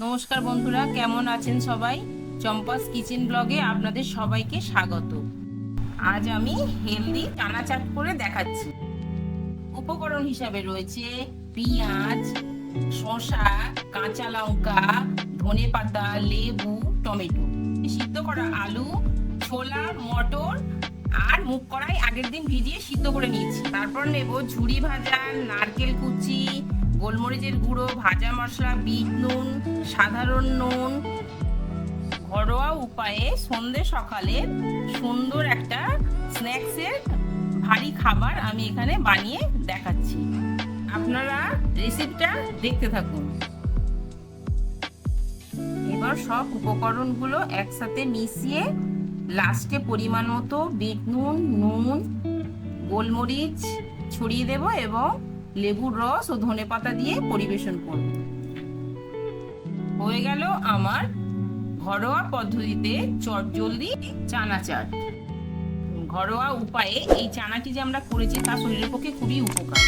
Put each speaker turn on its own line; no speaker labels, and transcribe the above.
নমস্কার বন্ধুরা, কেমন আছেন সবাই? চম্পাস কিচেন ব্লগে আপনাদের সবাইকে স্বাগত। আজ আমি হেলদি চানা চাট করে দেখাচ্ছি। উপকরণ হিসাবে রয়েছে পেঁয়াজ, শসা, কাঁচা লঙ্কা, ধনেপাতা, লেবু, টমেটো, সিদ্ধ করা আলু, ছোলা, মটর আর মুগ কড়াই আগের দিন ভিজিয়ে সিদ্ধ করে নিয়েছি। তারপর নেব ঝুরি ভাজা, নারকেল কুচি, গোলমরিচের গুঁড়ো, ভাজা মশলা, বিট নুন, সাধারণ নুন। ঘরোয়া উপায়ে সন্ধে সকালে সুন্দর একটা স্ন্যাক্সের ভারী খাবার আমি এখানে বানিয়ে দেখাচ্ছি। আপনারা রেসিপিটা দেখতে থাকুন। এবার সব উপকরণগুলো একসাথে মিশিয়ে লাস্টে পরিমাণ মতো বিট নুন, গোলমরিচ ছড়িয়ে দেব এবং লেবুর রস ও ধনেপাতা দিয়ে পরিবেশন করব। হয়ে গেল আমার ঘরোয়া পদ্ধতিতে চটজলদি চানা চাট। ঘরোয়া উপায়ে এই চানাটি যে আমরা করেছি তা শরীরের পক্ষে খুবই উপকার।